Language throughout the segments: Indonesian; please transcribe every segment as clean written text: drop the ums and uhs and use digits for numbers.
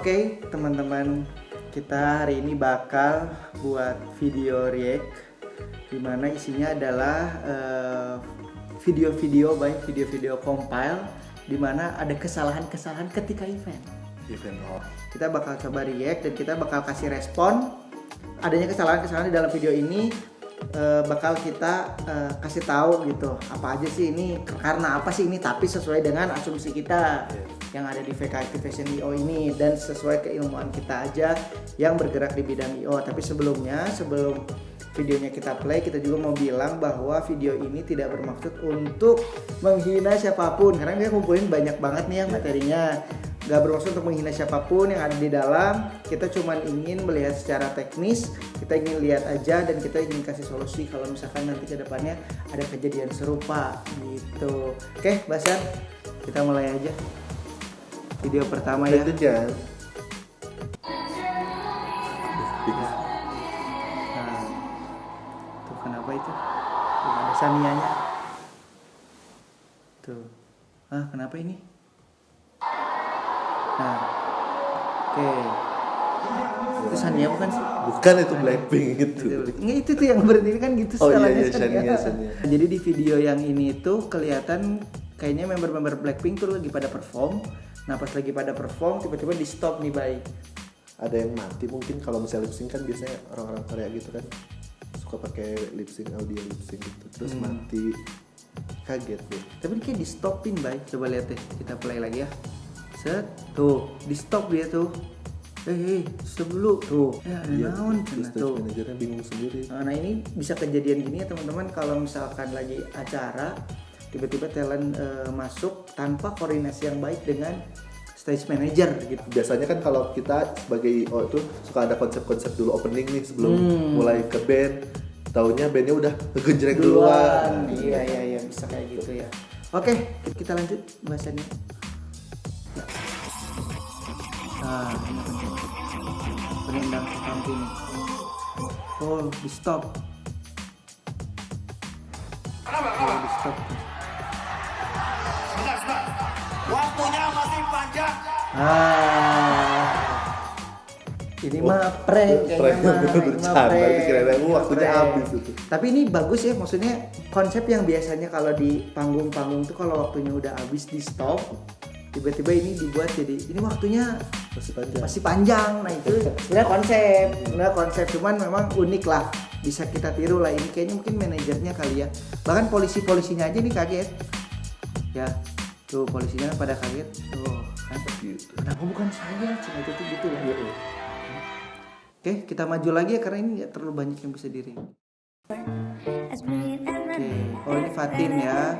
Oke, teman-teman, kita hari ini bakal buat video react dimana isinya adalah video-video compile dimana ada kesalahan-kesalahan ketika event. Kita bakal coba react dan kita bakal kasih respon adanya kesalahan-kesalahan di dalam video ini. Bakal kita kasih tahu gitu apa aja sih ini, karena apa sih ini, tapi sesuai dengan asumsi kita yang ada di VK Activation IO ini dan sesuai keilmuan kita aja yang bergerak di bidang IO. Tapi sebelum videonya kita play, kita juga mau bilang bahwa video ini tidak bermaksud untuk menghina siapapun, karena dia kumpulin banyak banget nih yang materinya. Gak bermaksud untuk menghina siapapun yang ada di dalam. Kita cuma ingin melihat secara teknis, kita ingin lihat aja dan kita ingin kasih solusi kalau misalkan nanti ke depannya ada kejadian serupa gitu. Oke, Basan, kita mulai aja video pertama ya. Nah, tuh kenapa itu? Tuh ada Sanianya. Tuh, kenapa ini? Nah, oke. Itu Sania bukan sih? Bukan, itu Blackpink gitu. Nggak, itu tuh yang berdiri kan gitu setelahnya. Shania. Jadi di video yang ini tuh kelihatan kayaknya member-member Blackpink tuh lagi pada perform. Nah pas lagi pada perform tiba-tiba di stop nih, baik. Ada yang mati mungkin. Kalau misalnya lip sync kan biasanya orang-orang Korea gitu kan suka pakai lip sync, audio lip sync gitu. Terus mati. Kaget deh. Tapi ini kayak di stopin, baik. Coba lihat deh, kita play lagi ya. Set, tuh, di stop dia tuh. Stop dulu tuh. Ada naon cenah tuh. Manajernya bingung sendiri. Nah ini bisa kejadian gini ya teman-teman, kalau misalkan lagi acara tiba-tiba talent masuk tanpa koordinasi yang baik dengan stage manager gitu. Biasanya kan kalau kita sebagai IO itu suka ada konsep-konsep dulu opening nih sebelum mulai ke band. Taunya bandnya udah ngegejreng duluan. Iya, bisa kayak gitu ya. Oke, kita lanjut bahasannya. Nah, ini penendang seperti ini. Oh, di stop. Di stop. Sebentar. Waktunya masih panjang. Ini mah prank kayaknya mah. Waktunya habis itu. Tapi ini bagus ya, maksudnya konsep yang biasanya kalau di panggung-panggung tuh kalau waktunya udah habis di stop, tiba-tiba ini dibuat jadi ini waktunya masih panjang. Nah itu sebenarnya konsep cuman memang unik lah, bisa kita tiru lah. Ini kayaknya mungkin manajernya kali ya, bahkan polisinya aja nih kaget ya. Tuh polisinya pada kaget tuh kan, kenapa bukan saya, cuma itu tuh gitu ya. Oke, kita maju lagi ya karena ini nggak terlalu banyak yang bisa diri. Oke, oh ini Fatin ya.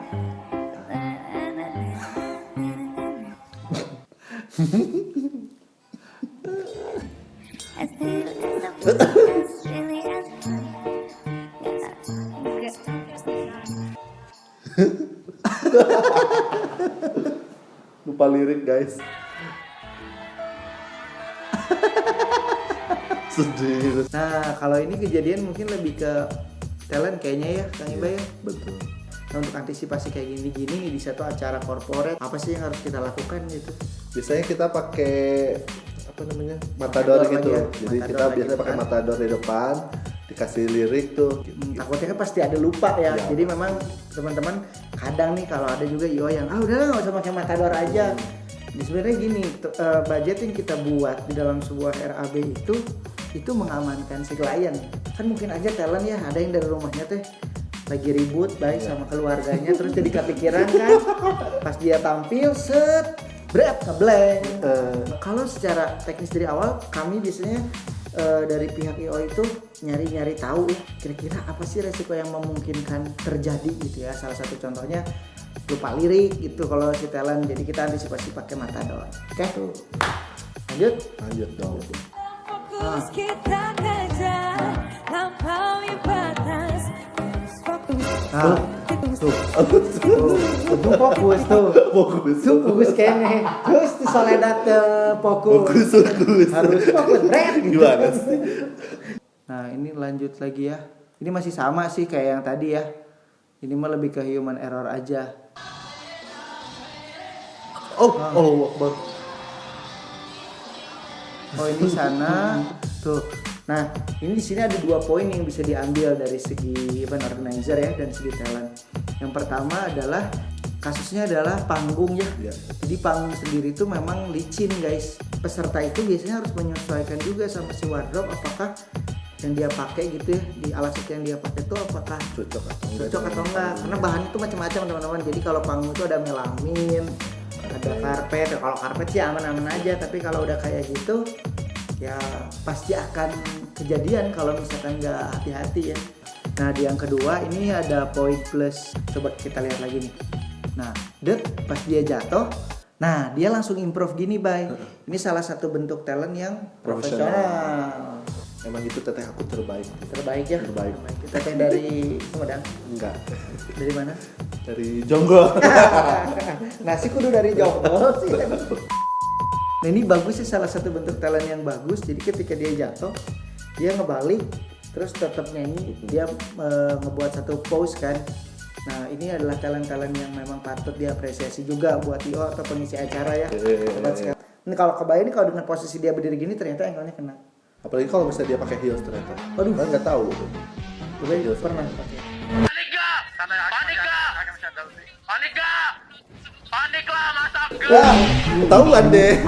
Lupa lirik guys. Sedih. Nah kalau ini kejadian mungkin lebih ke talent kayaknya ya Kang Iba ya. Betul. Nah, untuk antisipasi kayak gini di satu acara corporate, apa sih yang harus kita lakukan gitu? Biasanya kita pakai matador gitu. Ya. Jadi kita biasanya pakai matador di depan, dikasih lirik tuh. Takutnya kan pasti ada lupa ya. Jadi memang teman-teman kadang nih kalau ada juga IO yang udahlah nggak usah pakai matador aja. Sebenarnya gini, budget yang kita buat di dalam sebuah RAB itu mengamankan si klien. Kan mungkin aja talent ya, ada yang dari rumahnya teh lagi ribut baik sama keluarganya, terus jadi kepikiran kan pas dia tampil ngeblank. Kalau secara teknis dari awal kami biasanya dari pihak IO itu nyari tahu ya kira-kira apa sih resiko yang memungkinkan terjadi gitu ya. Salah satu contohnya lupa lirik gitu kalau si talent, jadi kita antisipasi pakai matador. Oke? Lanjut dong. Fokus kita kejar, lampaui batas. Fokus kene. Terus di Soledad fokus. Harus fokus, Brad. Gimana sih? Nah, ini lanjut lagi ya. Ini masih sama sih kayak yang tadi ya. Ini mah lebih ke human error aja. Allahu Akbar. Oh ini sana tuh. Nah ini di sini ada 2 poin yang bisa diambil dari segi event organizer ya dan segi talent. Yang pertama adalah kasusnya adalah panggung ya. Jadi panggung sendiri itu memang licin guys. Peserta itu biasanya harus menyesuaikan juga sama si wardrobe, apakah yang dia pakai gitu ya, di alat yang dia pakai itu apakah Cocok atau enggak. Karena bahan itu macam-macam teman-teman. Jadi kalau panggung itu ada melamin, ada karpet. Kalau karpet sih aman-aman aja, tapi kalau udah kayak gitu ya pasti akan kejadian kalau misalkan nggak hati-hati ya. Nah di yang kedua ini ada poin plus, coba kita lihat lagi nih. Nah pas dia jatuh, nah dia langsung improve gini bay. Ini salah satu bentuk talent yang profesional. Emang itu teteh aku terbaik Ya. Terbaik. Teteh dari Sumedang. Enggak, Dari mana? dari Jonggol. Nasi kudu dari Jonggol sih. Nah ini bagus sih, salah satu bentuk talent yang bagus. Jadi ketika dia jatuh, dia ngebalik, terus tetap nyanyi, dia ngebuat satu pose kan. Nah ini adalah talent-talent yang memang patut diapresiasi juga buat Tio atau pengisi acara ya. Ini kalau kebayang nih kalau dengan posisi dia berdiri gini ternyata ankle-nya kena. Apalagi kalau misalnya dia pakai heels ternyata. Aduh, kan nggak tahu. gue pernah pakai. Panik lah, masa Wah, ketahuan deh.